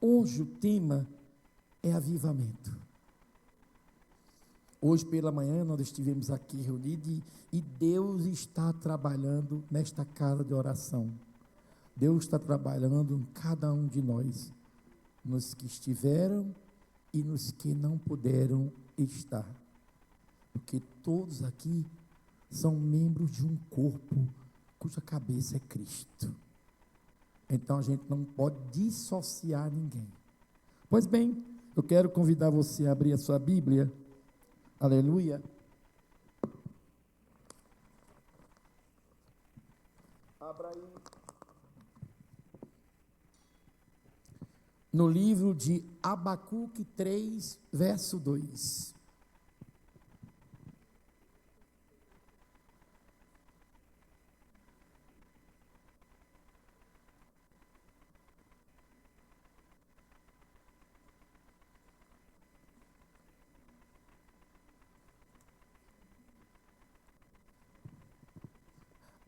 Hoje o tema é avivamento. Hoje pela manhã nós estivemos aqui reunidos e Deus está trabalhando nesta casa de oração. Deus está trabalhando em cada um de nós, nos que estiveram e nos que não puderam estar. Porque todos aqui são membros de um corpo cuja cabeça é Cristo. Então a gente não pode dissociar ninguém. Pois bem, eu quero convidar você a abrir a sua Bíblia. Aleluia. Abra aí. No livro de Abacuque 3, verso 2.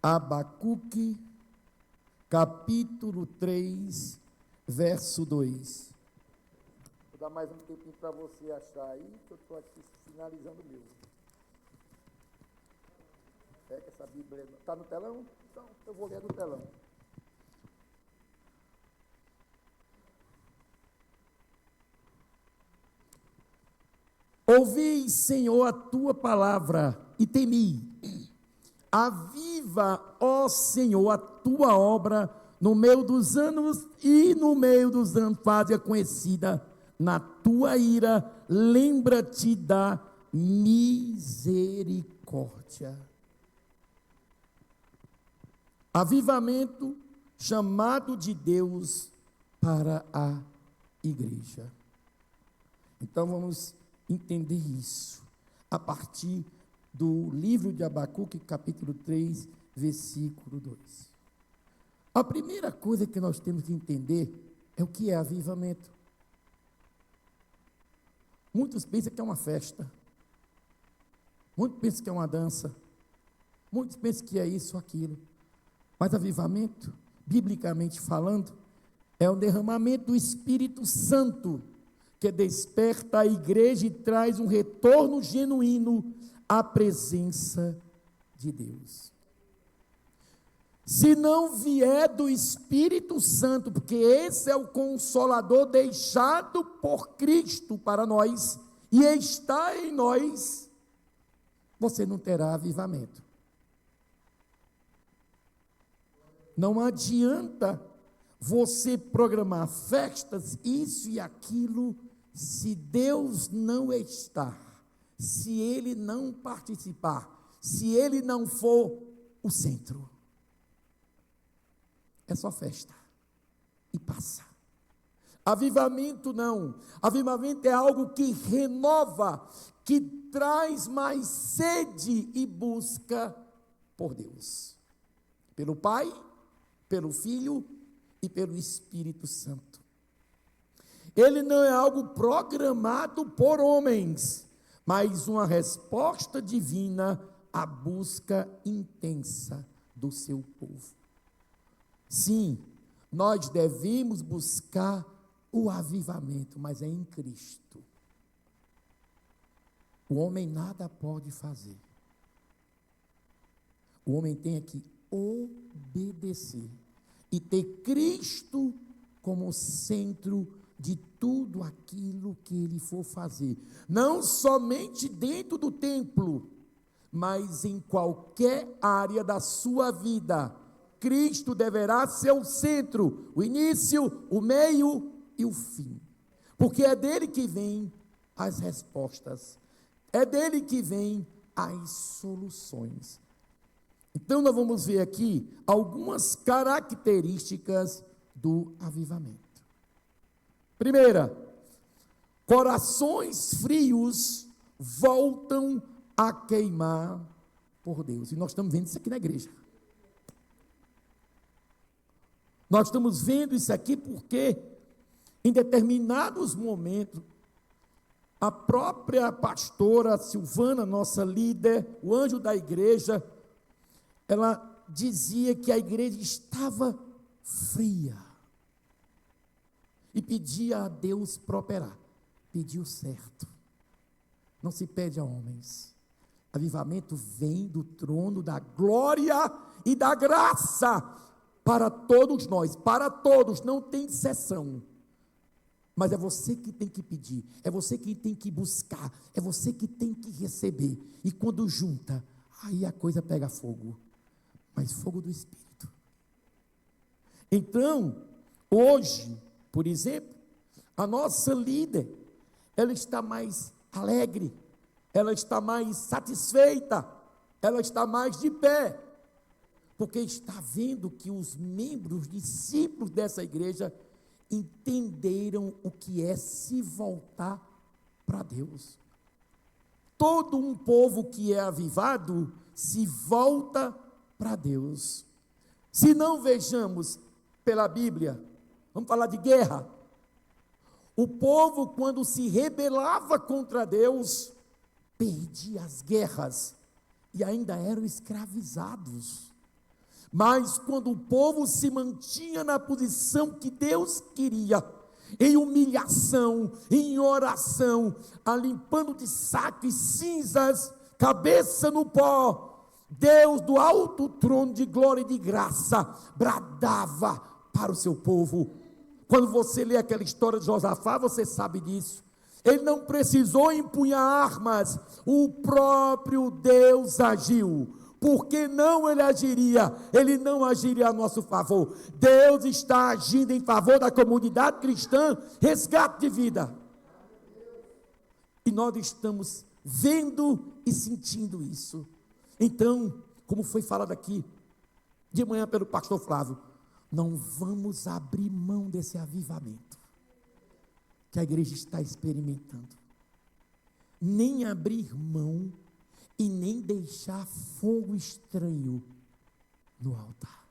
Abacuque, capítulo 3, verso 2. Vou dar mais um tempinho para você achar aí, que eu estou aqui finalizando o meu. Pega essa Bíblia. Está no telão? Então, eu vou ler no telão. Ouvi, Senhor, a tua palavra e temi. Aviva, ó Senhor, a tua obra no meio dos anos e no meio dos anos faz-a conhecida. Na tua ira, lembra-te da misericórdia. Avivamento, chamado de Deus para a igreja. Então vamos entender isso a partir do livro de Abacuque, capítulo 3, versículo 2. A primeira coisa que nós temos que entender é o que é avivamento. Muitos pensam que é uma festa, muitos pensam que é uma dança, muitos pensam que é isso ou aquilo, mas avivamento, biblicamente falando, é o derramamento do Espírito Santo, que desperta a igreja e traz um retorno genuíno à presença de Deus. Se não vier do Espírito Santo, porque esse é o Consolador deixado por Cristo para nós, e está em nós, você não terá avivamento. Não adianta você programar festas, isso e aquilo, se Deus não está, se Ele não participar, se Ele não for o centro. É só festa e passa. Avivamento não. Avivamento é algo que renova, que traz mais sede e busca por Deus. Pelo Pai, pelo Filho e pelo Espírito Santo. Ele não é algo programado por homens, mas uma resposta divina à busca intensa do seu povo. Sim, nós devemos buscar o avivamento, mas é em Cristo. O homem nada pode fazer. O homem tem que obedecer e ter Cristo como centro de tudo aquilo que ele for fazer, não somente dentro do templo, mas em qualquer área da sua vida. Cristo deverá ser o centro, o início, o meio e o fim, porque é dele que vem as respostas, é dele que vem as soluções. Então nós vamos ver aqui algumas características do avivamento. Primeira, corações frios voltam a queimar por Deus. E nós estamos vendo isso aqui na igreja. Nós estamos vendo isso aqui porque, em determinados momentos, a própria pastora Silvana, nossa líder, o anjo da igreja, ela dizia que a igreja estava fria. e pedia a Deus prosperar. Pediu certo. Não se pede a homens. Avivamento vem do trono da glória e da graça para todos nós, para todos, não tem exceção. Mas é você que tem que pedir, é você que tem que buscar, é você que tem que receber. E quando junta, aí a coisa pega fogo, mas fogo do Espírito. Então, hoje, por exemplo, a nossa líder, ela está mais alegre, ela está mais satisfeita, ela está mais de pé, porque está vendo que os membros, discípulos dessa igreja, entenderam o que é se voltar para Deus. Todo um povo que é avivado se volta para Deus. Se não vejamos pela Bíblia, vamos falar de guerra. O povo, quando se rebelava contra Deus, perdia as guerras e ainda eram escravizados. Mas quando o povo se mantinha na posição que Deus queria, em humilhação, em oração, limpando de saco e cinzas, cabeça no pó, Deus do alto trono de glória e de graça bradava para o seu povo. Quando você lê aquela história de Josafá, você sabe disso. Ele não precisou empunhar armas, o próprio Deus agiu. Por que não ele agiria? Ele não agiria a nosso favor. Deus está agindo em favor da comunidade cristã, resgate de vida. E nós estamos vendo e sentindo isso. Então, como foi falado aqui de manhã pelo pastor Flávio, não vamos abrir mão desse avivamento que a igreja está experimentando. Nem abrir mão e nem deixar fogo estranho no altar.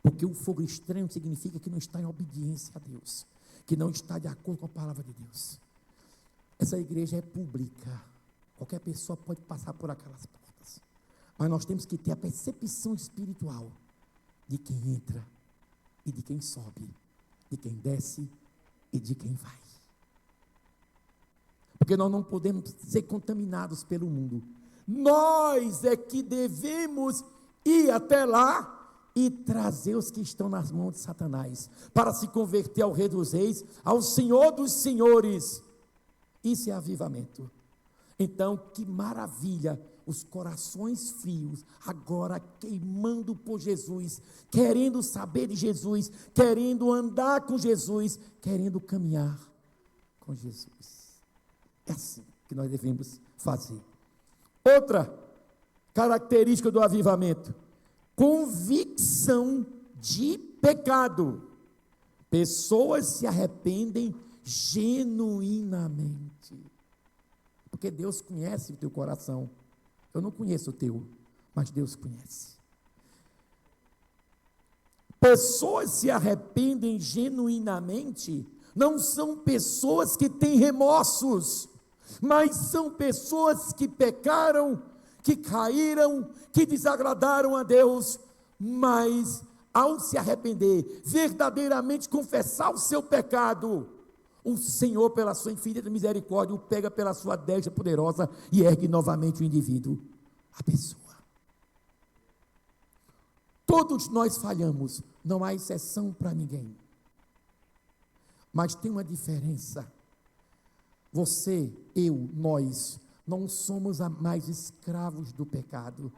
Porque o fogo estranho significa que não está em obediência a Deus, que não está de acordo com a palavra de Deus. Essa igreja é pública, qualquer pessoa pode passar por aquelas portas, mas nós temos que ter a percepção espiritual de quem entra e de quem sobe, de quem desce e de quem vai. Porque nós não podemos ser contaminados pelo mundo. Nós é que devemos ir até lá e trazer os que estão nas mãos de Satanás, para se converter ao Rei dos Reis, ao Senhor dos Senhores. Isso é avivamento. Então, que maravilha, os corações frios, agora queimando por Jesus, querendo saber de Jesus, querendo andar com Jesus, querendo caminhar com Jesus. É assim que nós devemos fazer. Outra característica do avivamento: convicção de pecado. Pessoas se arrependem genuinamente, porque Deus conhece o teu coração. Eu não conheço o teu, mas Deus conhece. Pessoas se arrependem genuinamente, não são pessoas que têm remorsos, mas são pessoas que pecaram, que caíram, que desagradaram a Deus, mas ao se arrepender, verdadeiramente confessar o seu pecado, o Senhor, pela sua infinita misericórdia, o pega pela sua destra poderosa e ergue novamente o indivíduo, a pessoa. Todos nós falhamos, não há exceção para ninguém. Mas tem uma diferença. Você, eu, nós, não somos mais escravos do pecado.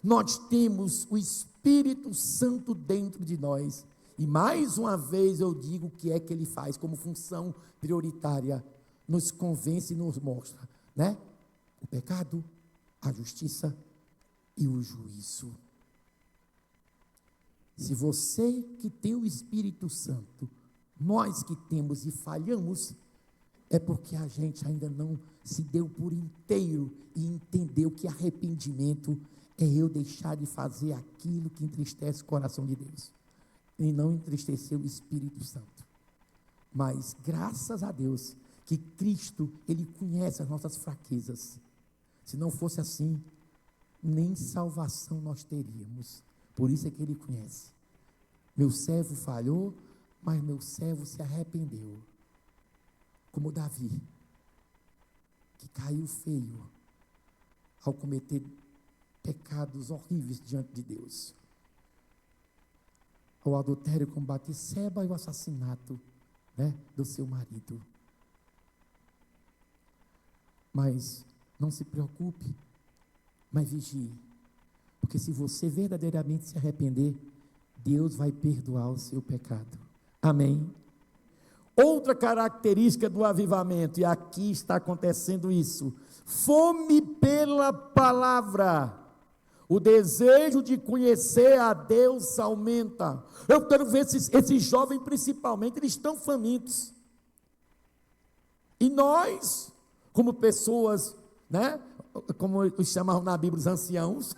Nós temos o Espírito Santo dentro de nós. E mais uma vez eu digo o que é que ele faz como função prioritária. Nos convence e nos mostra, né? O pecado, a justiça e o juízo. Se você que tem o Espírito Santo, nós que temos e falhamos, é porque a gente ainda não se deu por inteiro e entendeu que arrependimento é eu deixar de fazer aquilo que entristece o coração de Deus e não entristecer o Espírito Santo. Mas graças a Deus que Cristo, Ele conhece as nossas fraquezas. Se não fosse assim, nem salvação nós teríamos. Por isso é que Ele conhece. Meu servo falhou, mas meu servo se arrependeu, como Davi, que caiu feio ao cometer pecados horríveis diante de Deus. O adultério com Batseba e o assassinato, do seu marido. Mas não se preocupe, mas vigie, porque se você verdadeiramente se arrepender, Deus vai perdoar o seu pecado. Amém? Outra característica do avivamento, e aqui está acontecendo isso: fome pela palavra. O desejo de conhecer a Deus aumenta. Eu quero ver esses jovens, principalmente, eles estão famintos. E nós, como pessoas, como os chamavam na Bíblia os anciãos,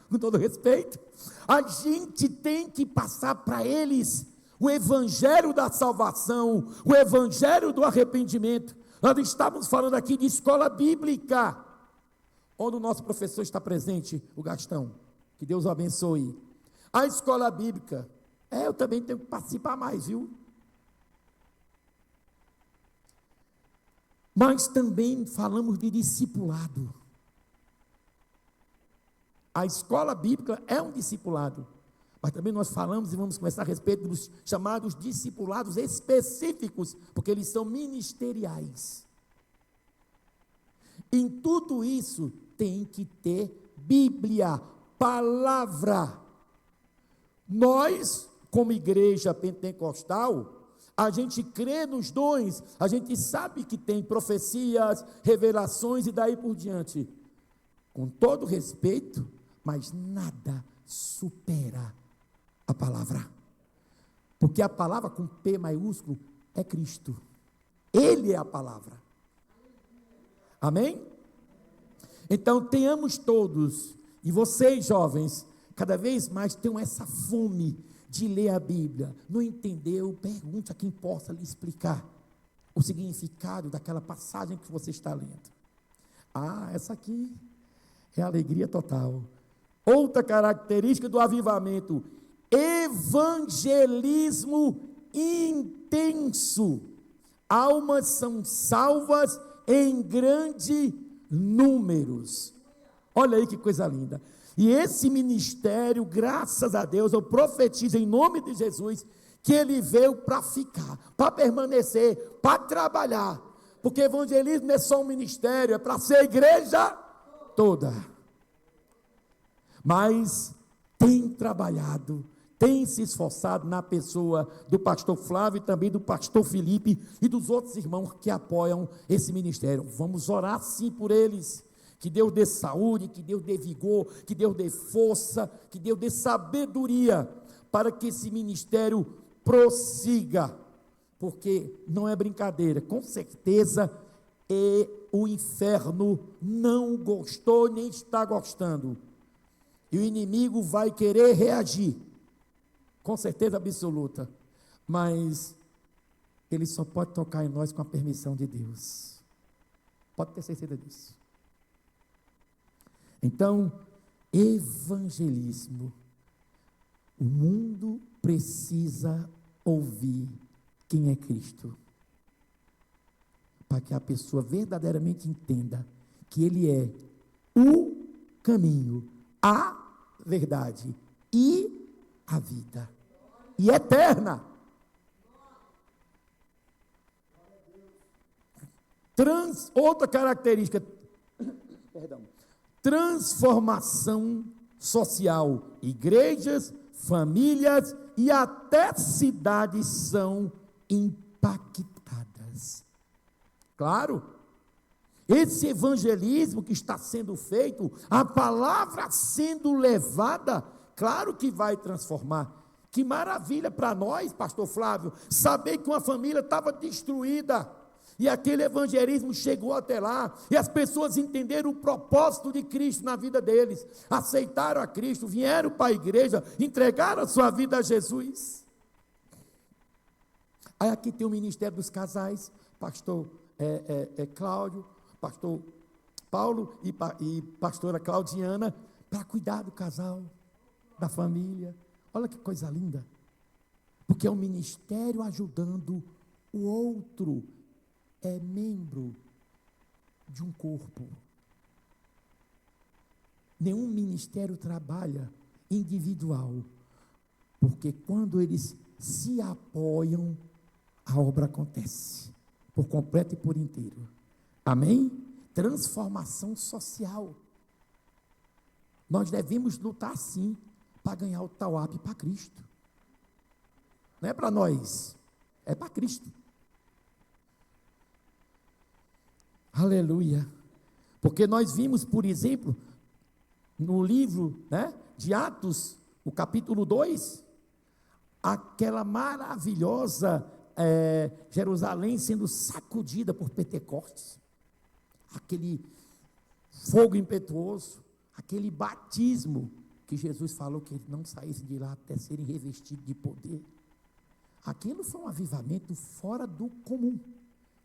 com todo respeito, a gente tem que passar para eles o evangelho da salvação, o evangelho do arrependimento. Nós estávamos falando aqui de escola bíblica, onde o nosso professor está presente, o Gastão, que Deus o abençoe. A escola bíblica, eu também tenho que participar mais, viu? Mas também falamos de discipulado. A escola bíblica é um discipulado, mas também nós falamos e vamos começar a respeito dos chamados discipulados específicos, porque eles são ministeriais. Em tudo isso tem que ter Bíblia, palavra. Nós, como igreja pentecostal, a gente crê nos dons, a gente sabe que tem profecias, revelações e daí por diante. Com todo respeito, mas nada supera a palavra. Porque a palavra com P maiúsculo é Cristo. Ele é a palavra. Amém? Então, tenhamos todos, e vocês jovens, cada vez mais tenham essa fome de ler a Bíblia. Não entendeu? Pergunte a quem possa lhe explicar o significado daquela passagem que você está lendo. Essa aqui é alegria total. Outra característica do avivamento: evangelismo intenso. Almas são salvas em grande números. Olha aí que coisa linda. E esse ministério, graças a Deus, eu profetizo em nome de Jesus, que ele veio para ficar, para permanecer, para trabalhar, porque evangelismo não é só um ministério, é para ser a igreja toda. Mas tem trabalhado, tem se esforçado na pessoa do pastor Flávio e também do pastor Felipe e dos outros irmãos que apoiam esse ministério. Vamos orar sim por eles, que Deus dê saúde, que Deus dê vigor, que Deus dê força, que Deus dê sabedoria, para que esse ministério prossiga, porque não é brincadeira, com certeza o inferno não gostou nem está gostando, e o inimigo vai querer reagir, com certeza absoluta, mas ele só pode tocar em nós com a permissão de Deus, pode ter certeza disso. Então, evangelismo, o mundo precisa ouvir quem é Cristo, para que a pessoa verdadeiramente entenda que Ele é o caminho, a verdade e a vida, e eterna. Outra característica, transformação social, igrejas, famílias e até cidades são impactadas. Claro, esse evangelismo que está sendo feito, a palavra sendo levada, claro que vai transformar. Que maravilha para nós, pastor Flávio, saber que uma família estava destruída, e aquele evangelismo chegou até lá, e as pessoas entenderam o propósito de Cristo na vida deles, aceitaram a Cristo, vieram para a igreja, entregaram a sua vida a Jesus. Aí aqui tem o ministério dos casais, pastor Cláudio, pastor Paulo e pastora Claudiana, para cuidar do casal, da família. Olha que coisa linda. Porque é um ministério ajudando o outro. É membro de um corpo. Nenhum ministério trabalha individual, porque quando eles se apoiam, a obra acontece, por completo e por inteiro. Amém? Transformação social. Nós devemos lutar sim, para ganhar o Tauap para Cristo. Não é para nós, é para Cristo. Aleluia. Porque nós vimos, por exemplo, no livro, de Atos, o capítulo 2, aquela maravilhosa Jerusalém sendo sacudida por Pentecostes, aquele fogo impetuoso, aquele batismo que Jesus falou que eles não saíssem de lá até serem revestidos de poder. Aquilo foi um avivamento fora do comum.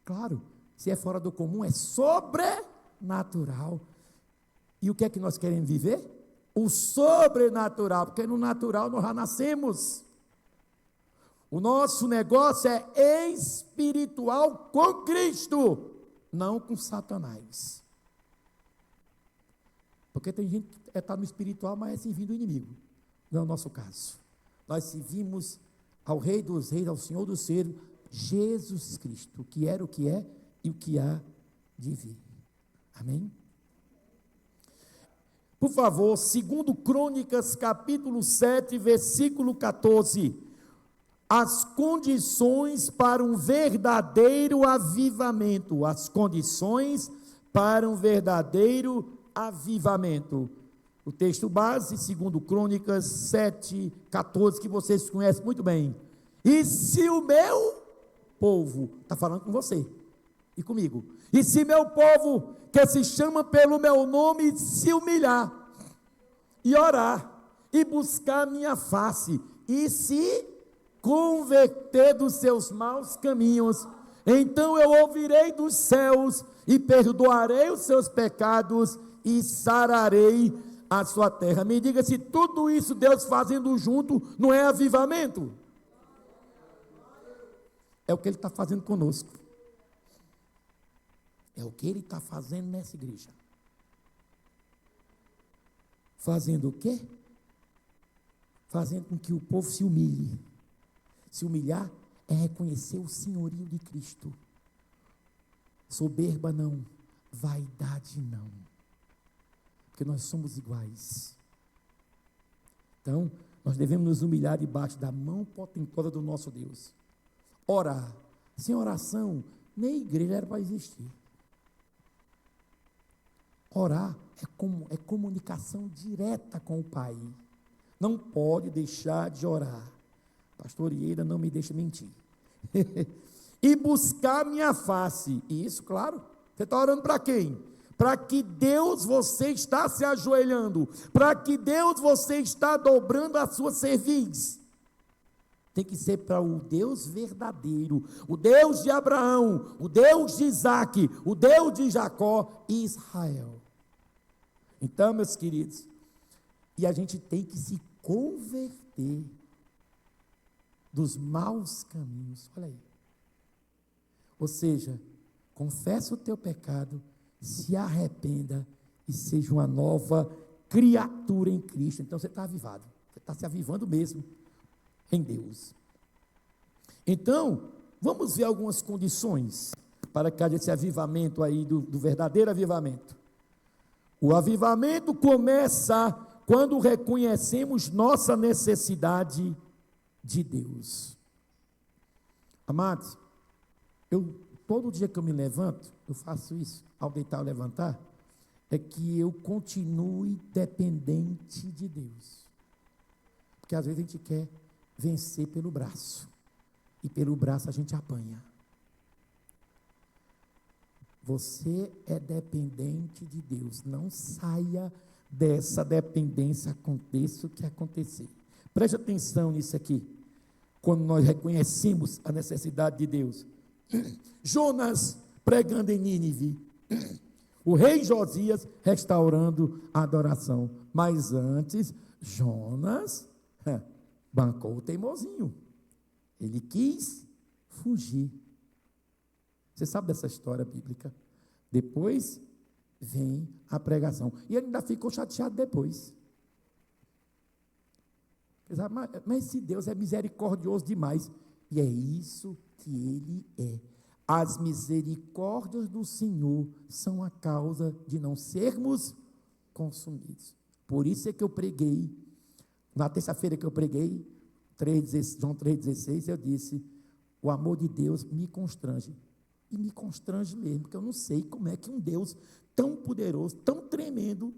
Claro, se é fora do comum, é sobrenatural. E o que é que nós queremos viver? O sobrenatural, porque no natural nós já nascemos. O nosso negócio é espiritual com Cristo, não com Satanás. Porque tem gente que está no espiritual, mas é servindo do inimigo. Não é o nosso caso. Nós servimos ao Rei dos Reis, ao Senhor dos Senhores, Jesus Cristo, que era o que é e o que há de vir. Amém? Por favor, 2 Crônicas, capítulo 7, versículo 14. As condições para um verdadeiro avivamento. As condições para um verdadeiro avivamento. O texto base, 2 Crônicas 7, 14, que vocês conhecem muito bem. E se o meu povo, está falando com você e comigo, e se meu povo, que se chama pelo meu nome, se humilhar, e orar, e buscar minha face, e se converter dos seus maus caminhos, então eu ouvirei dos céus, e perdoarei os seus pecados, e sararei a sua terra. Me diga se tudo isso Deus fazendo junto, não é avivamento? É o que Ele está fazendo conosco. É o que Ele está fazendo nessa igreja. Fazendo o quê? Fazendo com que o povo se humilhe. Se humilhar é reconhecer o senhorio de Cristo. Soberba não, vaidade não. Porque nós somos iguais. Então, nós devemos nos humilhar debaixo da mão potentosa do nosso Deus. Orar. Sem oração, nem igreja era para existir. Orar é comunicação direta com o Pai. Não pode deixar de orar. Pastor Ieira não me deixa mentir. E buscar minha face. E isso, claro, você está orando para quem? Para que Deus você está se ajoelhando. Para que Deus você está dobrando a sua cerviz. Tem que ser para o Deus verdadeiro, o Deus de Abraão, o Deus de Isaac, o Deus de Jacó e Israel. Então, meus queridos, e a gente tem que se converter dos maus caminhos. Olha aí. Ou seja, confessa o teu pecado, se arrependa e seja uma nova criatura em Cristo. Então você está avivado, você está se avivando mesmo em Deus. Então, vamos ver algumas condições para que haja esse avivamento aí, do verdadeiro avivamento. O avivamento começa quando reconhecemos nossa necessidade de Deus. Amados, todo dia que eu me levanto, eu faço isso, ao deitar ou levantar, é que eu continue dependente de Deus. Porque às vezes a gente quer vencer pelo braço, e pelo braço a gente apanha. Você é dependente de Deus, não saia dessa dependência, aconteça o que acontecer. Preste atenção nisso aqui, quando nós reconhecemos a necessidade de Deus. Jonas pregando em Nínive, o rei Josias restaurando a adoração, mas antes, Jonas bancou o teimosinho, Ele quis fugir. Você sabe dessa história bíblica? Depois vem a pregação. E ele ainda ficou chateado depois. Mas esse Deus é misericordioso demais. E é isso que ele é. As misericórdias do Senhor são a causa de não sermos consumidos. Por isso é que eu preguei, na terça-feira que eu preguei, João 3,16, eu disse, o amor de Deus me constrange. E me constrange mesmo, porque eu não sei como é que um Deus tão poderoso, tão tremendo,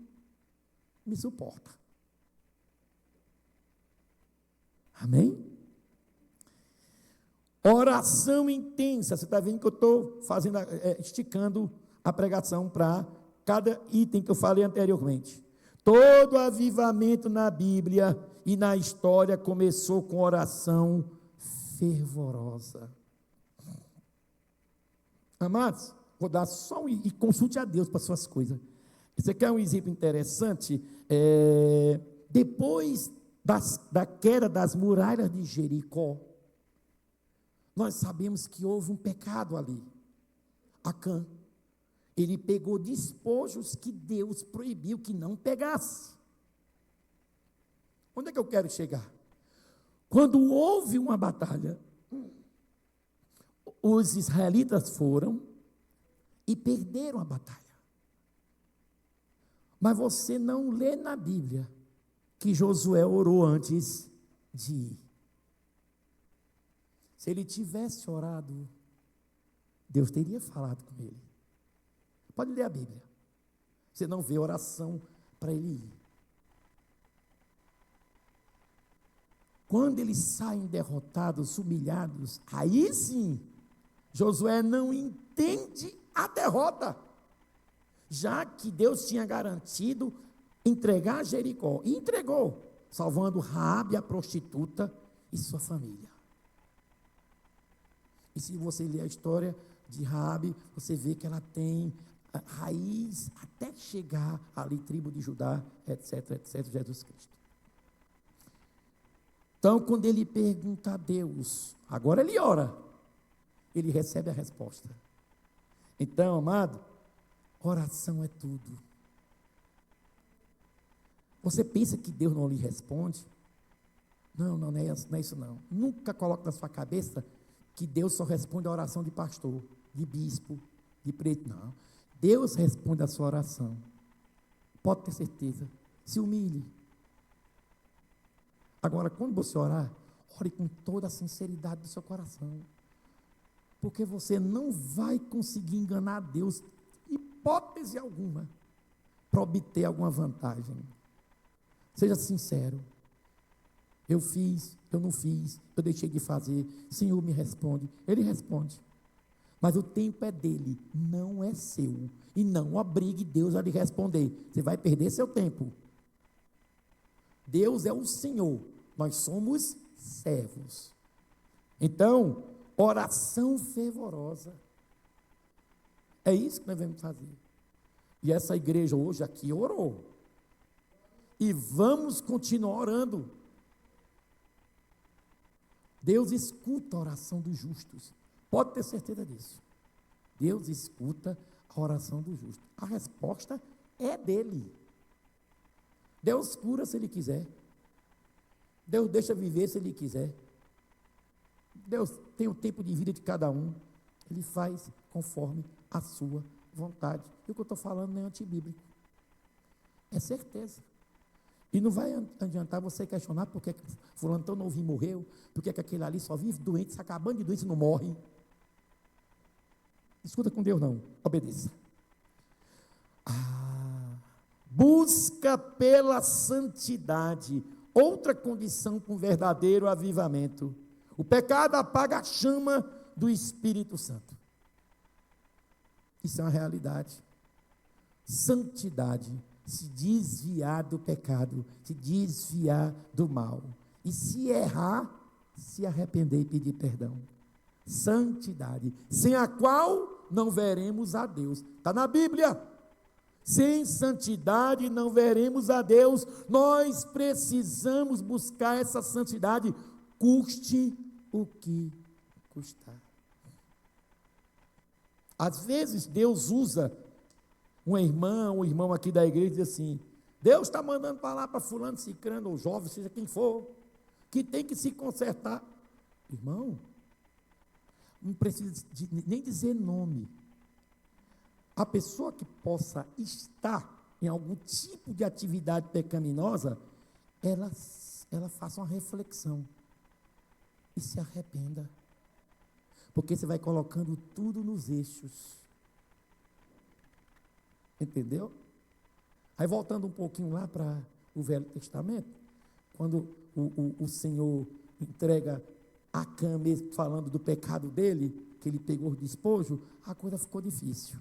me suporta. Amém? Oração intensa. Você está vendo que eu estou esticando a pregação para cada item que eu falei anteriormente. Todo avivamento na Bíblia e na história começou com oração fervorosa. Amados, vou dar só e consulte a Deus para suas coisas. Esse aqui é um exemplo interessante. Depois da queda das muralhas de Jericó, nós sabemos que houve um pecado ali. Acã, ele pegou despojos que Deus proibiu que não pegasse. Onde é que eu quero chegar? Quando houve uma batalha, os israelitas foram e perderam a batalha. Mas você não lê na Bíblia que Josué orou antes de ir. Se ele tivesse orado, Deus teria falado com ele. Pode ler a Bíblia. Você não vê oração para ele ir. Quando eles saem derrotados, humilhados, aí sim, Josué não entende a derrota, já que Deus tinha garantido entregar Jericó, e entregou, salvando Raabe, a prostituta, e sua família. E se você ler a história de Raabe, você vê que ela tem a raiz até chegar ali, tribo de Judá, etc, Jesus Cristo. Então, quando ele pergunta a Deus, agora ele ora, ele recebe a resposta. Então, amado, oração é tudo. Você pensa que Deus não lhe responde? Não é isso não. Nunca coloque na sua cabeça que Deus só responde a oração de pastor, de bispo, de preto. Não. Deus responde a sua oração. Pode ter certeza. Se humilhe. Agora, quando você orar, ore com toda a sinceridade do seu coração. Porque você não vai conseguir enganar Deus, hipótese alguma, para obter alguma vantagem. Seja sincero. Eu fiz, eu não fiz, eu deixei de fazer. Senhor me responde. Ele responde. Mas o tempo é dele, não é seu. E não obrigue Deus a lhe responder. Você vai perder seu tempo. Deus é o Senhor. Nós somos servos. Então, oração fervorosa. É isso que nós vamos fazer. E essa igreja hoje aqui orou. E vamos continuar orando. Deus escuta a oração dos justos. Pode ter certeza disso. Deus escuta a oração dos justos. A resposta é dele. Deus cura se ele quiser. Deus deixa viver se ele quiser. Deus tem o tempo de vida de cada um. Ele faz conforme a sua vontade. E o que eu estou falando não é antibíblico. É certeza. E não vai adiantar você questionar por que fulano tão novinho morreu, por que aquele ali só vive doente, se acabando de doente e não morre. Escuta com Deus não, obedeça. Busca pela santidade, outra condição para um verdadeiro avivamento. O pecado apaga a chama do Espírito Santo. Isso é uma realidade. Santidade, se desviar do pecado, se desviar do mal. E se errar, se arrepender e pedir perdão. Santidade, sem a qual não veremos a Deus. Está na Bíblia. Sem santidade não veremos a Deus. Nós precisamos buscar essa santidade, custe o que custar. Às vezes Deus usa uma irmã, um irmão aqui da igreja e diz assim: Deus está mandando falar para fulano, cicrano, ou jovem, seja quem for, que tem que se consertar. Irmão, não precisa nem dizer nome. A pessoa que possa estar em algum tipo de atividade pecaminosa, ela faça uma reflexão e se arrependa, porque você vai colocando tudo nos eixos, entendeu? Aí voltando um pouquinho lá para o Velho Testamento, quando o Senhor entrega Acã, mesmo falando do pecado dele, que ele pegou o despojo, a coisa ficou difícil,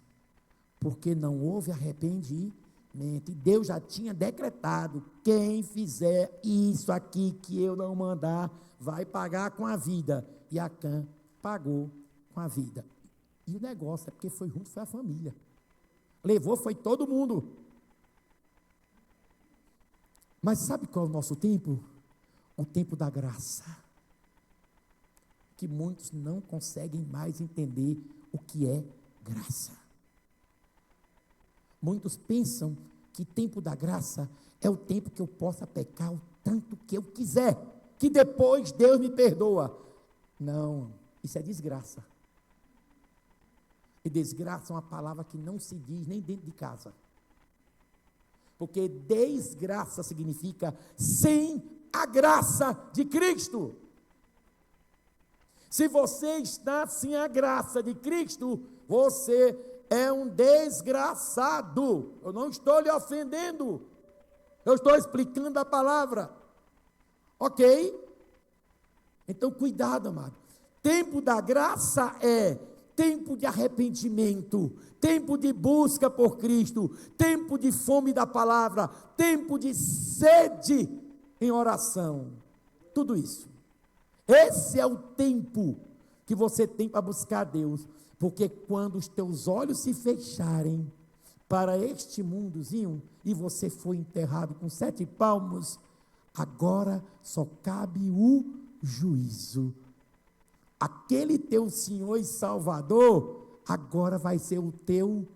porque não houve arrependimento, e Deus já tinha decretado: quem fizer isso aqui que eu não mandar, vai pagar com a vida. E Acã pagou com a vida. E o negócio é porque foi junto, foi a família. Levou, foi todo mundo. Mas sabe qual é o nosso tempo? O tempo da graça. Que muitos não conseguem mais entender o que é graça. Muitos pensam que tempo da graça é o tempo que eu possa pecar o tanto que eu quiser, que depois Deus me perdoa. Não, isso é desgraça. E desgraça é uma palavra que não se diz nem dentro de casa. Porque desgraça significa sem a graça de Cristo. Se você está sem a graça de Cristo, você é um desgraçado. Eu não estou lhe ofendendo, eu estou explicando a palavra, ok? Então cuidado, amado. Tempo da graça é tempo de arrependimento, tempo de busca por Cristo, tempo de fome da palavra, tempo de sede em oração, tudo isso. Esse é o tempo que você tem para buscar Deus, porque quando os teus olhos se fecharem para este mundozinho e você for enterrado com 7 palmos, agora só cabe o juízo. Aquele teu Senhor e Salvador agora vai ser o teu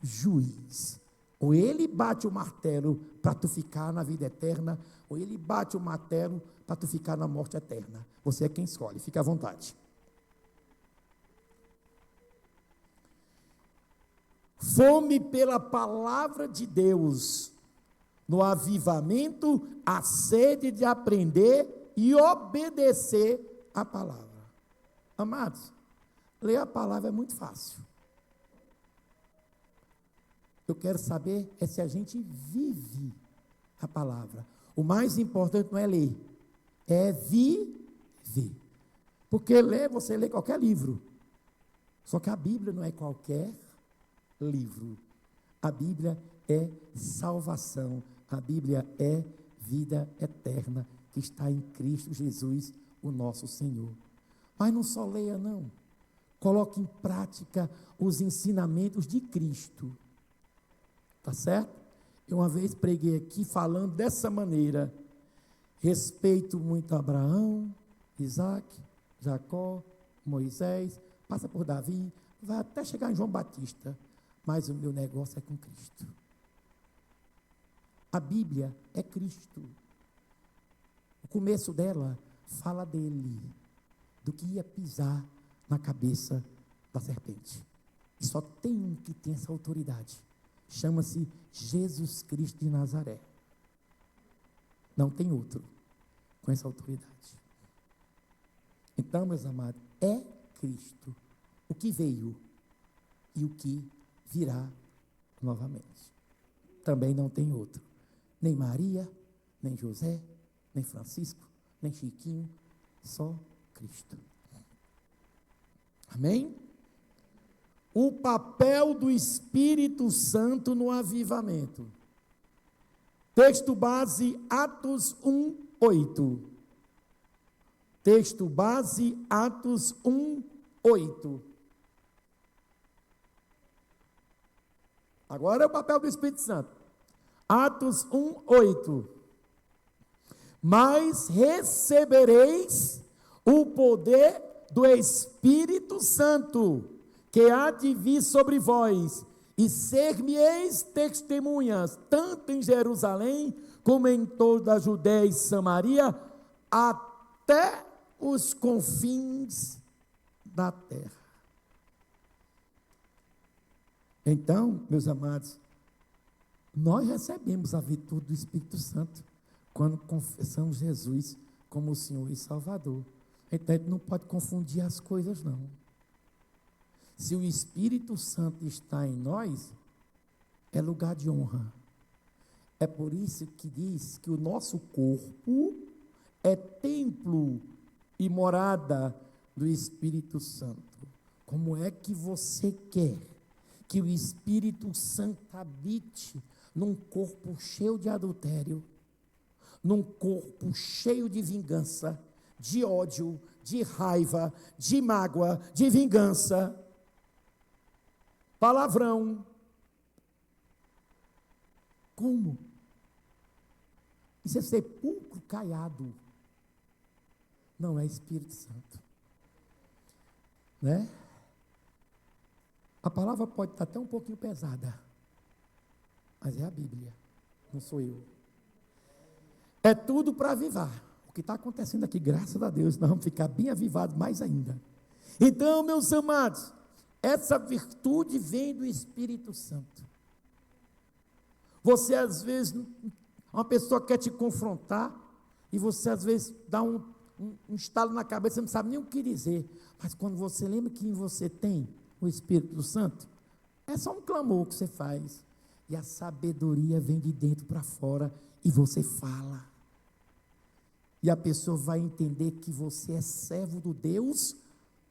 juiz. Ou ele bate o martelo para tu ficar na vida eterna, ou ele bate o martelo para tu ficar na morte eterna. Você é quem escolhe, fica à vontade. Fome pela palavra de Deus, no avivamento, a sede de aprender e obedecer a palavra. Amados, ler a palavra é muito fácil. Eu quero saber é se a gente vive a palavra. O mais importante não é ler, é viver. Porque ler, você lê qualquer livro. Só que a Bíblia não é qualquer livro. A Bíblia é salvação. A Bíblia é vida eterna que está em Cristo Jesus, o nosso Senhor. Mas não só leia, não. Coloque em prática os ensinamentos de Cristo. Tá certo? Eu uma vez preguei aqui falando dessa maneira: respeito muito Abraão, Isaac, Jacó, Moisés, passa por Davi, vai até chegar em João Batista, mas o meu negócio é com Cristo. A Bíblia é Cristo. O começo dela fala dele, do que ia pisar na cabeça da serpente. E só tem um que tem essa autoridade. Chama-se Jesus Cristo de Nazaré. Não tem outro com essa autoridade. Então, meus amados, é Cristo o que veio e o que virá novamente. Também não tem outro. Nem Maria, nem José, nem Francisco, nem Chiquinho, só Cristo. Amém? O papel do Espírito Santo no avivamento. Texto base, Atos 1:8. Texto base, Atos 1:8. Agora é o papel do Espírito Santo. Atos 1:8. Mas recebereis o poder do Espírito Santo, que há de vir sobre vós, e ser-me-eis testemunhas, tanto em Jerusalém, como em toda a Judéia e Samaria, até os confins da terra. Então, meus amados, nós recebemos a virtude do Espírito Santo quando confessamos Jesus como o Senhor e Salvador. Então, a gente não pode confundir as coisas, não. Se o Espírito Santo está em nós, é lugar de honra. É por isso que diz que o nosso corpo é templo e morada do Espírito Santo. Como é que você quer que o Espírito Santo habite num corpo cheio de adultério, num corpo cheio de vingança, de ódio, de raiva, de mágoa, de vingança, palavrão? Como? Isso é sepulcro caiado. Não é Espírito Santo, né? A palavra pode estar até um pouquinho pesada, mas é a Bíblia, não sou eu. É tudo para avivar. O que está acontecendo aqui, graças a Deus, nós vamos ficar bem avivados mais ainda. Então, meus amados, essa virtude vem do Espírito Santo. Você, às vezes, uma pessoa quer te confrontar, e você, às vezes, dá um estalo na cabeça, você não sabe nem o que dizer. Mas quando você lembra que em você tem o Espírito Santo, é só um clamor que você faz, e a sabedoria vem de dentro para fora, e você fala. E a pessoa vai entender que você é servo do Deus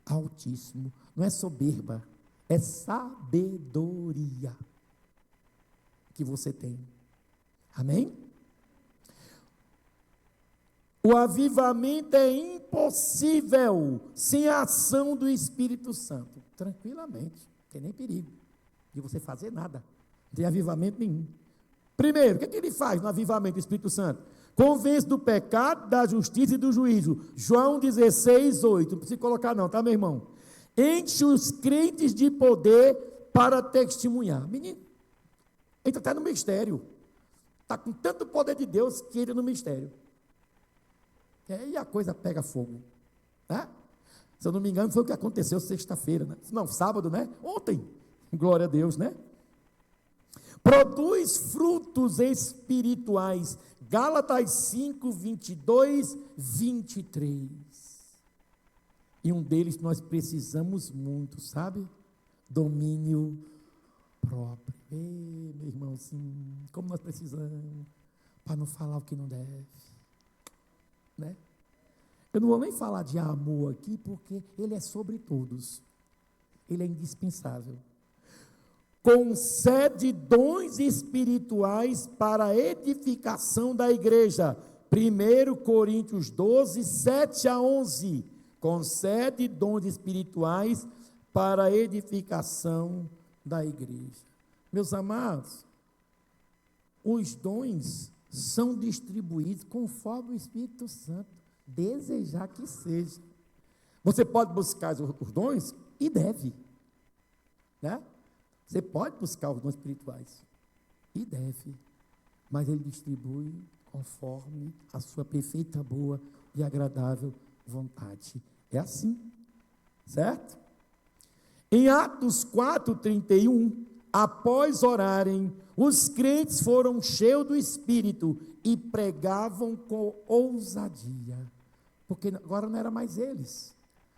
Altíssimo. Não é soberba, é sabedoria que você tem. Amém? O avivamento é impossível sem a ação do Espírito Santo. Tranquilamente, não tem nem perigo de você fazer nada, não tem avivamento nenhum. Primeiro, o que ele faz no avivamento do Espírito Santo? Convence do pecado, da justiça e do juízo. João 16, 8. Não precisa colocar não, tá, meu irmão? Enche os crentes de poder para testemunhar. Menino, entra até no mistério. Está com tanto poder de Deus que entra no mistério. E aí a coisa pega fogo. Né? Se eu não me engano, foi o que aconteceu sexta-feira. Né? Não, sábado, né? Ontem. Glória a Deus, né? Produz frutos espirituais. Gálatas 5, 22, 23. E um deles nós precisamos muito, sabe? Domínio próprio. Ei, meu irmãozinho, como nós precisamos, para não falar o que não deve. Né? Eu não vou nem falar de amor aqui, porque ele é sobre todos. Ele é indispensável. Concede dons espirituais para a edificação da igreja. 1 Coríntios 12, 7 a 11. Concede dons espirituais para a edificação da igreja. Meus amados, os dons são distribuídos conforme o Espírito Santo desejar que seja. Você pode buscar os dons e deve, né? Você pode buscar os dons espirituais e deve, mas ele distribui conforme a sua perfeita, boa e agradável vontade. É assim, certo? Em Atos 4:31, após orarem, os crentes foram cheios do Espírito e pregavam com ousadia, porque agora não era mais eles,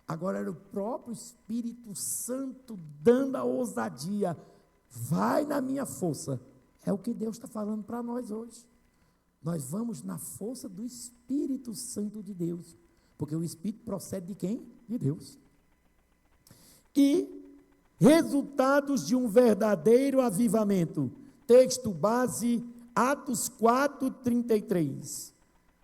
agora era o próprio Espírito Santo dando a ousadia. Vai na minha força. É o que Deus está falando para nós hoje. Nós vamos na força do Espírito Santo de Deus, porque o Espírito procede de quem? De Deus. E resultados de um verdadeiro avivamento. Texto base, Atos 4:33.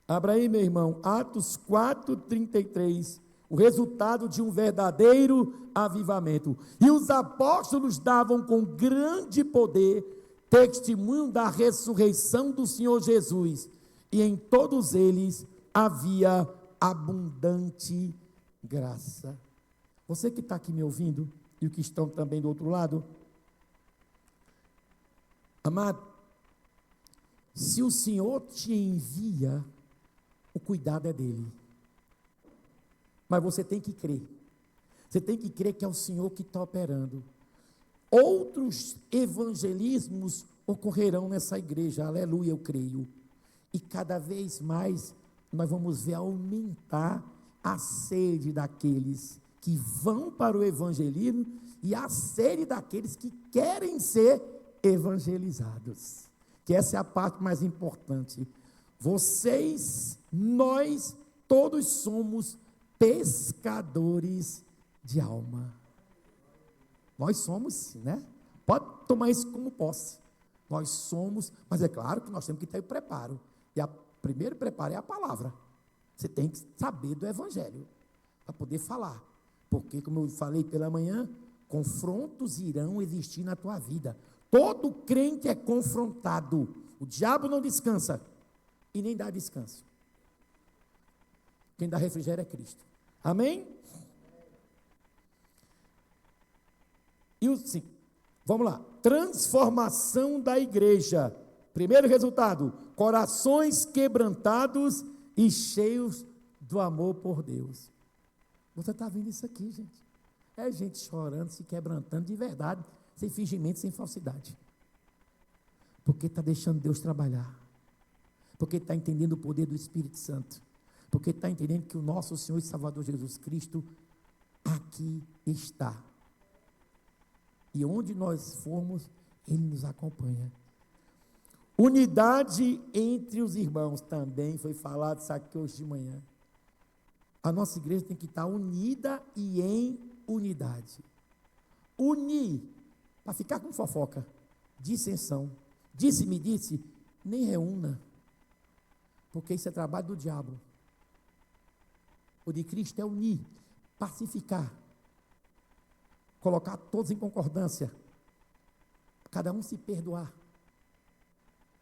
Abra aí, meu irmão, Atos 4:33. O resultado de um verdadeiro avivamento. E os apóstolos davam com grande poder testemunho da ressurreição do Senhor Jesus, e em todos eles havia abundante graça. Você que está aqui me ouvindo, e os que estão também do outro lado, amado, se o Senhor te envia, o cuidado é dele. Mas você tem que crer. Você tem que crer que é o Senhor que está operando. Outros evangelismos ocorrerão nessa igreja, aleluia, eu creio. E cada vez mais nós vamos ver aumentar a sede daqueles que vão para o evangelismo e a sede daqueles que querem ser evangelizados. Que essa é a parte mais importante. Vocês, nós, todos somos pescadores de alma. Nós somos, né? Pode tomar isso como posse. Nós somos, mas é claro que nós temos que ter o preparo. E o primeiro preparo é a palavra. Você tem que saber do evangelho para poder falar. Porque, como eu falei pela manhã, confrontos irão existir na tua vida. Todo crente é confrontado. O diabo não descansa e nem dá descanso. Quem dá refrigério é Cristo. Amém? E sim, vamos lá. Transformação da igreja. Primeiro resultado: corações quebrantados e cheios do amor por Deus. Você está vendo isso aqui, gente? É gente chorando, se quebrantando de verdade, sem fingimento, sem falsidade. Porque está deixando Deus trabalhar. Porque está entendendo o poder do Espírito Santo. Porque está entendendo que o nosso Senhor e Salvador Jesus Cristo aqui está. E onde nós formos, Ele nos acompanha. Unidade entre os irmãos, também foi falado isso aqui hoje de manhã. A nossa igreja tem que estar unida e em unidade. Unir, para ficar com fofoca, dissensão, disse-me disse, nem reúna, porque isso é trabalho do diabo. O de Cristo é unir, pacificar, colocar todos em concordância, cada um se perdoar,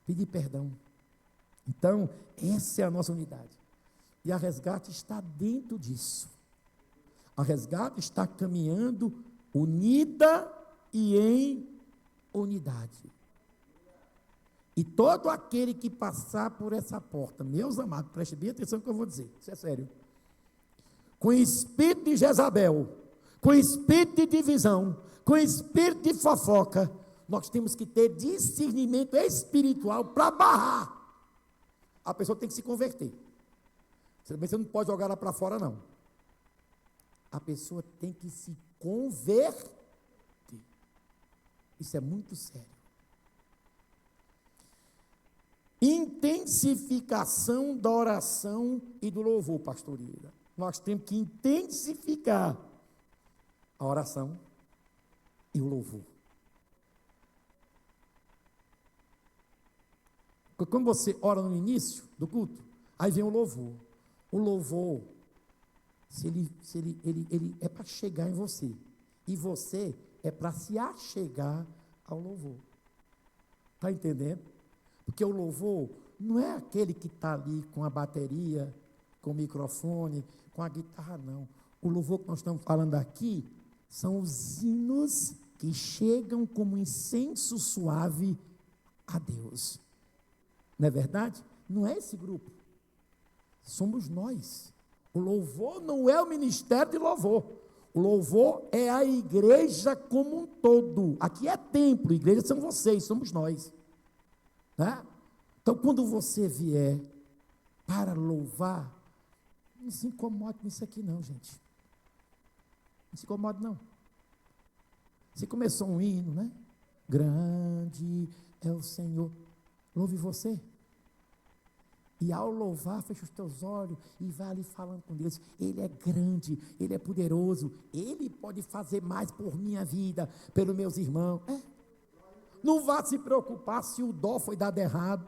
pedir perdão. Então, essa é a nossa unidade. E a Resgate está dentro disso. A Resgate está caminhando unida e em unidade. E todo aquele que passar por essa porta, meus amados, preste bem atenção no que eu vou dizer, isso é sério. Com espírito de Jezabel, com espírito de divisão, com espírito de fofoca, nós temos que ter discernimento espiritual para barrar. A pessoa tem que se converter. Você não pode jogar ela para fora, não. A pessoa tem que se converter. Isso é muito sério. Intensificação da oração e do louvor, pastor Ida. Nós temos que intensificar a oração e o louvor. Porque quando você ora no início do culto, aí vem o louvor. O louvor, ele é para chegar em você. E você é para se achegar ao louvor. Está entendendo? Porque o louvor não é aquele que está ali com a bateria, com o microfone, com a guitarra, não. O louvor que nós estamos falando aqui são os hinos que chegam como incenso suave a Deus. Não é verdade? Não é esse grupo. Somos nós. O louvor não é o ministério de louvor. O louvor é a igreja como um todo. Aqui é templo, igreja são vocês, somos nós. Né? Então, quando você vier para louvar, não se incomode com isso aqui não, gente. Não se incomode não. Se começou um hino, né? Grande é o Senhor. Louve você. E ao louvar, fecha os teus olhos e vai ali falando com Deus. Ele é grande, Ele é poderoso, Ele pode fazer mais por minha vida, pelos meus irmãos. Não vá se preocupar se o dó foi dado errado,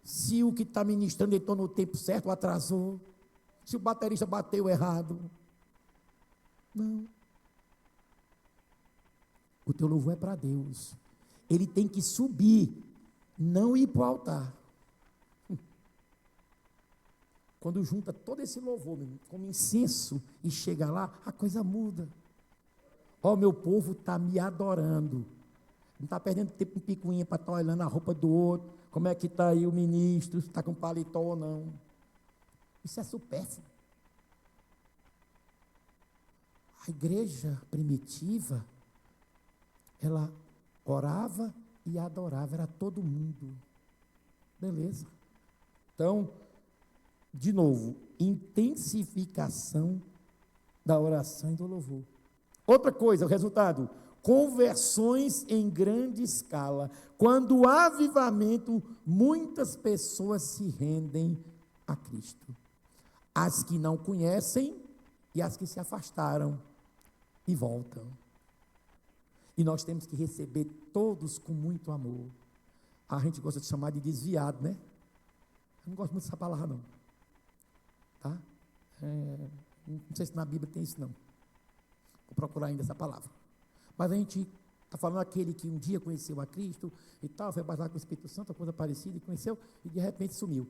se o que está ministrando entrou no tempo certo ou atrasou, se o baterista bateu errado. Não. O teu louvor é para Deus. Ele tem que subir, não ir para o altar. Quando junta todo esse louvor, meu irmão, como incenso, e chega lá, a coisa muda. Ó, meu povo está me adorando. Não está perdendo tempo com picuinha para estar olhando a roupa do outro. Como é que está aí o ministro? Está com paletó ou não? Isso é supérfluo. A igreja primitiva, ela orava e adorava, era todo mundo. Beleza. Então, de novo, intensificação da oração e do louvor. Outra coisa, o resultado, conversões em grande escala. Quando há avivamento, muitas pessoas se rendem a Cristo. As que não conhecem e as que se afastaram e voltam. E nós temos que receber todos com muito amor. A gente gosta de chamar de desviado, né? Eu não gosto muito dessa palavra, não. Tá? Não sei se na Bíblia tem isso, não. Vou procurar ainda essa palavra. Mas a gente está falando aquele que um dia conheceu a Cristo e tal, foi batizado com o Espírito Santo, coisa parecida, e conheceu, e de repente sumiu.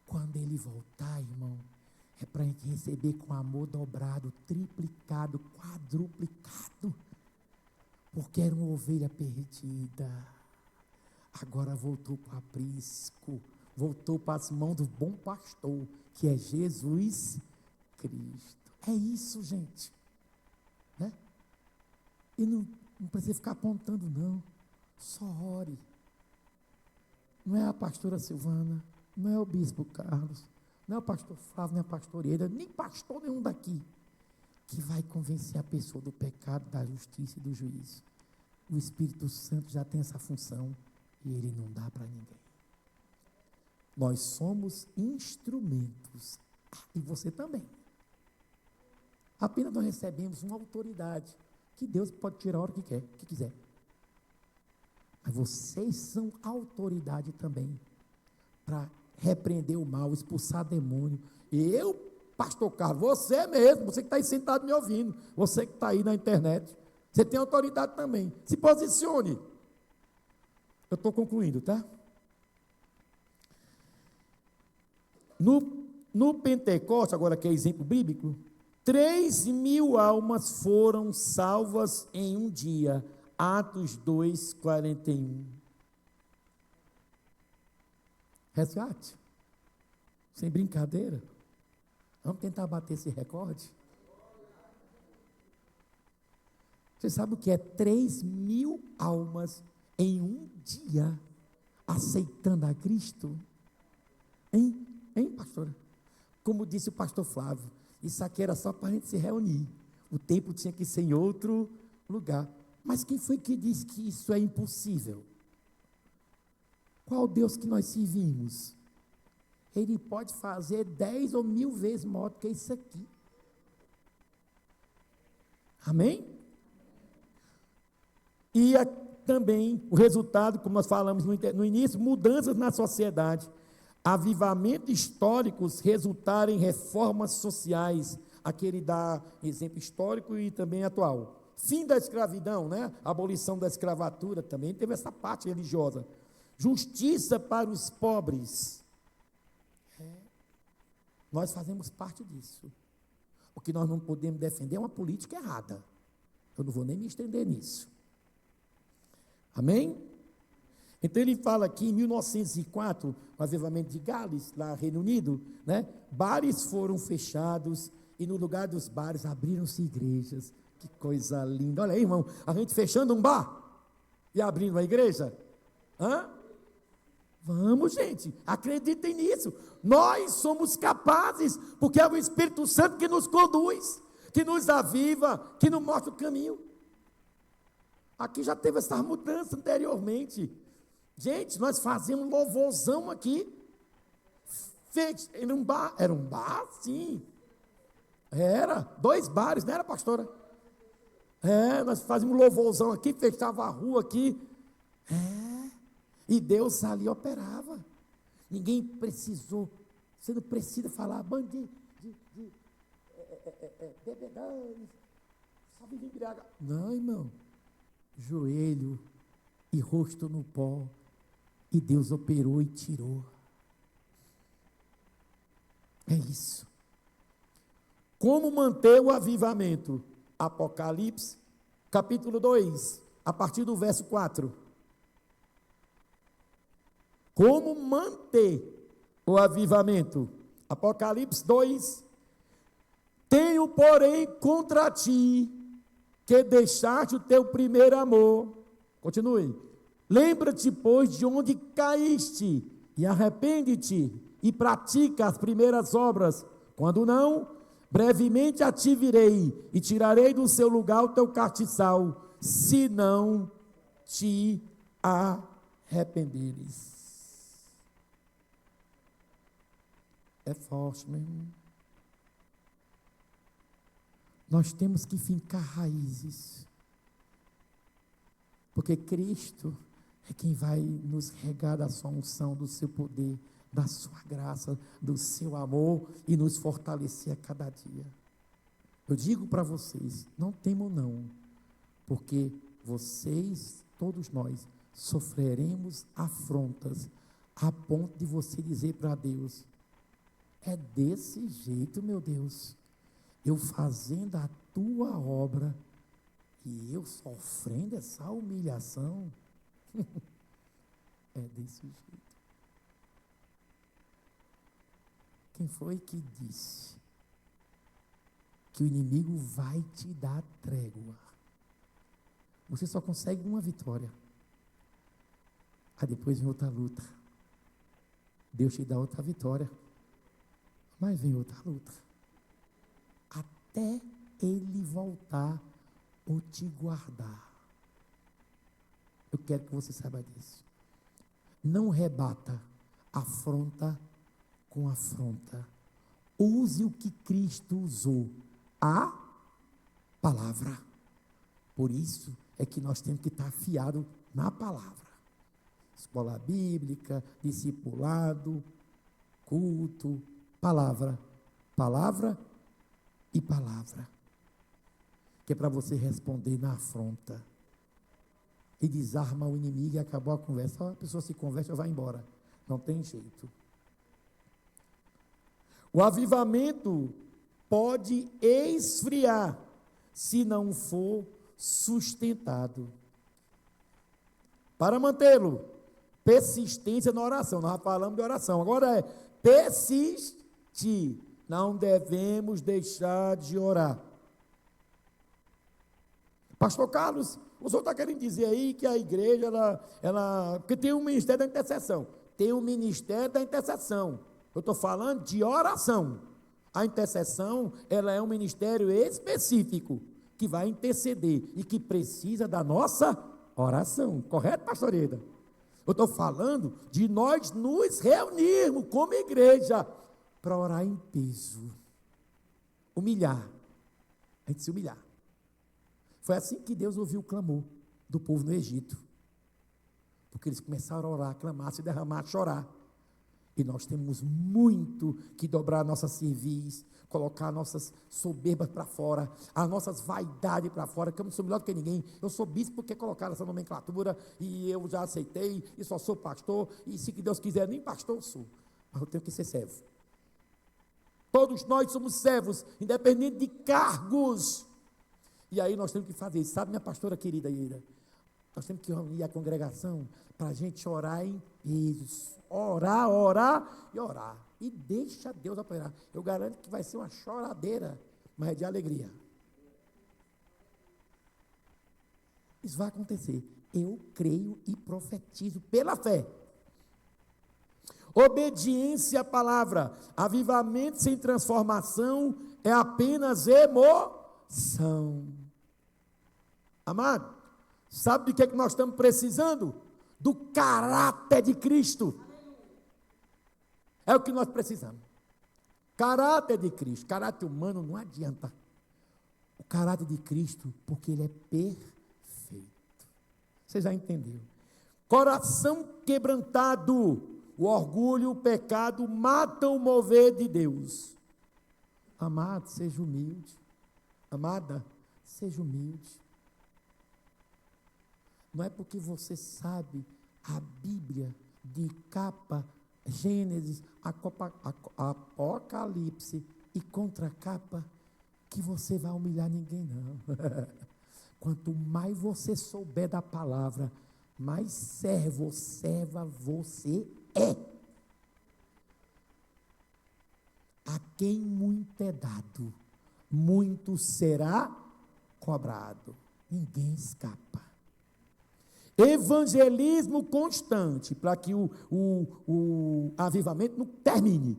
Quando ele voltar, irmão, é para a gente receber com amor dobrado, triplicado, quadruplicado, porque era uma ovelha perdida, agora voltou para o aprisco, voltou para as mãos do bom pastor, que é Jesus Cristo. É isso, gente, né? E não precisa ficar apontando, não, só ore. Não é a pastora Silvana, não é o bispo Carlos, não é o pastor Flávio, não é a pastora Ieda, nem pastor nenhum daqui, que vai convencer a pessoa do pecado, da justiça e do juízo. O Espírito Santo já tem essa função e ele não dá para ninguém. Nós somos instrumentos, e você também. Apenas nós recebemos uma autoridade, que Deus pode tirar a hora que quiser. Mas vocês são autoridade também, para repreender o mal, expulsar demônio. Eu, pastor Carlos, você mesmo, você que está aí sentado me ouvindo, você que está aí na internet, você tem autoridade também. Se posicione. Eu estou concluindo, tá? No Pentecoste, agora que é exemplo bíblico, 3.000 almas foram salvas em um dia. Atos 2:41. Resgate. Sem brincadeira. Vamos tentar bater esse recorde? Você sabe o que é 3.000 almas em um dia aceitando a Cristo? Hein, pastora? Como disse o pastor Flávio, isso aqui era só para a gente se reunir. O templo tinha que ser em outro lugar. Mas quem foi que disse que isso é impossível? Qual Deus que nós servimos? Ele pode fazer 10 ou 1.000 vezes maior do que isso aqui. Amém? E também o resultado, como nós falamos no início, mudanças na sociedade. Avivamentos históricos resultaram em reformas sociais. Aqui ele dá exemplo histórico e também atual. Fim da escravidão, né? Abolição da escravatura também teve essa parte religiosa. Justiça para os pobres. Nós fazemos parte disso. O que nós não podemos defender é uma política errada. Eu não vou nem me estender nisso. Amém? Então ele fala aqui em 1904, o avivamento de Gales, lá no Reino Unido, né? Bares foram fechados e no lugar dos bares abriram-se igrejas. Que coisa linda. Olha aí, irmão, a gente fechando um bar e abrindo uma igreja. Hã? Vamos, gente, acreditem nisso. Nós somos capazes, porque é o Espírito Santo que nos conduz, que nos aviva, que nos mostra o caminho. Aqui já teve essa mudança anteriormente. Gente, nós fazíamos louvorzão aqui. Era um bar, sim. Era, 2 bares, não era, pastora? Nós fazíamos louvorzão aqui, fechava a rua aqui. E Deus ali operava. Ninguém precisou. Você não precisa falar, bando de bebedores, só vive embriagado. Não, irmão. Joelho e rosto no pó. E Deus operou e tirou. É isso. Como manter o avivamento? Apocalipse, capítulo 2, a partir do verso 4. Como manter o avivamento? Apocalipse 2. Tenho, porém, contra ti, que deixaste o teu primeiro amor. Continue. Lembra-te, pois, de onde caíste, e arrepende-te, e pratica as primeiras obras. Quando não, brevemente a ti virei, e tirarei do seu lugar o teu castiçal, se não te arrependeres. É forte, meu irmão. Nós temos que fincar raízes, porque Cristo é quem vai nos regar da sua unção, do seu poder, da sua graça, do seu amor e nos fortalecer a cada dia. Eu digo para vocês, não temam não, porque vocês, todos nós, sofreremos afrontas, a ponto de você dizer para Deus, é desse jeito, meu Deus, eu fazendo a tua obra, e eu sofrendo essa humilhação, é desse jeito. Quem foi que disse que o inimigo vai te dar trégua? Você só consegue uma vitória, aí depois vem outra luta, Deus te dá outra vitória, mas vem outra luta, até Ele voltar ou te guardar. Eu quero que você saiba disso. Não rebata afronta com afronta. Use o que Cristo usou, a palavra. Por isso é que nós temos que estar afiados na palavra. Escola bíblica, discipulado, culto, palavra, palavra e palavra, que é para você responder na afronta, e desarma o inimigo e acabou a conversa. A pessoa se converte ou vai embora, não tem jeito. O avivamento pode esfriar se não for sustentado. Para mantê-lo, persistência na oração. Nós já falamos de oração, agora é persistir. Não devemos deixar de orar. Pastor Carlos, o senhor está querendo dizer aí que a igreja, porque tem um ministério da intercessão. Tem um ministério da intercessão. Eu estou falando de oração. A intercessão, ela é um ministério específico, que vai interceder e que precisa da nossa oração. Correto, pastor Eda? Eu estou falando de nós nos reunirmos como igreja, para orar em peso, humilhar, a gente se humilhar. Foi assim que Deus ouviu o clamor do povo no Egito, porque eles começaram a orar, clamar, se derramar, chorar. E nós temos muito que dobrar a nossa cerviz, colocar nossas soberbas para fora, as nossas vaidades para fora, que eu não sou melhor do que ninguém, eu sou bispo porque colocaram essa nomenclatura, e eu já aceitei, e só sou pastor, e se Deus quiser, nem pastor eu sou, mas eu tenho que ser servo. Todos nós somos servos, independente de cargos. E aí nós temos que fazer isso. Sabe, minha pastora querida Ira? Nós temos que reunir a congregação para a gente orar em peso. Orar, orar e orar. E deixa Deus operar. Eu garanto que vai ser uma choradeira, mas é de alegria. Isso vai acontecer. Eu creio e profetizo pela fé. Obediência à palavra. Avivamento sem transformação é apenas emoção. Amado, sabe do que é que nós estamos precisando? Do caráter de Cristo. É o que nós precisamos. Caráter de Cristo. Caráter humano não adianta. O caráter de Cristo, porque Ele é perfeito. Você já entendeu? Coração quebrantado. O orgulho e o pecado matam o mover de Deus. Amado, seja humilde. Amada, seja humilde. Não é porque você sabe a Bíblia de capa Gênesis, Apocalipse e contracapa, que você vai humilhar ninguém, não. Quanto mais você souber da palavra, mais servo ou serva você é. A quem muito é dado, muito será cobrado. Ninguém escapa. Evangelismo constante, para que o avivamento não termine.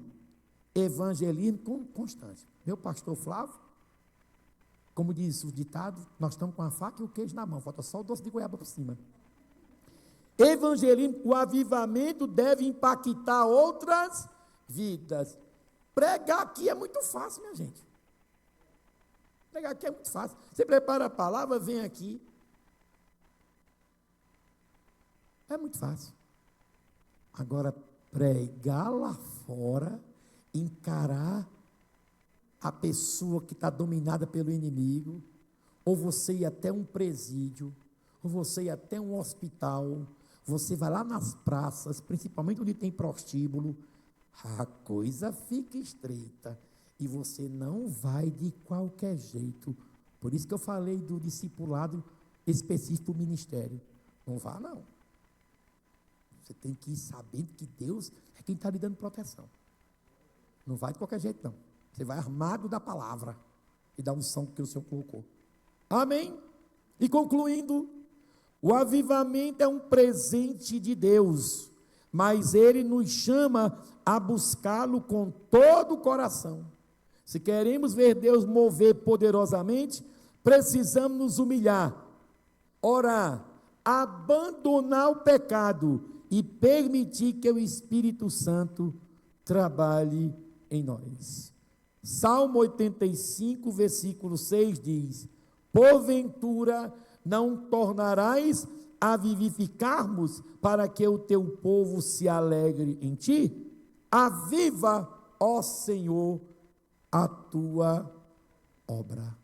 Evangelismo constante. Meu pastor Flávio, como diz o ditado, nós estamos com a faca e o queijo na mão, falta só o doce de goiaba por cima. Evangelismo, o avivamento deve impactar outras vidas. Pregar aqui é muito fácil, minha gente. Pregar aqui é muito fácil. Você prepara a palavra, vem aqui. É muito fácil. Agora, pregar lá fora, encarar a pessoa que está dominada pelo inimigo, ou você ir até um presídio, ou você ir até um hospital, você vai lá nas praças, principalmente onde tem prostíbulo, a coisa fica estreita e você não vai de qualquer jeito. Por isso que eu falei do discipulado específico do ministério. Não vá, não. Você tem que ir sabendo que Deus é quem está lhe dando proteção. Não vai de qualquer jeito, não. Você vai armado da palavra e da unção que o Senhor colocou. Amém? E concluindo, o avivamento é um presente de Deus, mas Ele nos chama a buscá-lo com todo o coração. Se queremos ver Deus mover poderosamente, precisamos nos humilhar, orar, abandonar o pecado e permitir que o Espírito Santo trabalhe em nós. Salmo 85, versículo 6 diz: porventura não tornarás a vivificar-nos para que o teu povo se alegre em ti? Aviva, ó Senhor, a tua obra.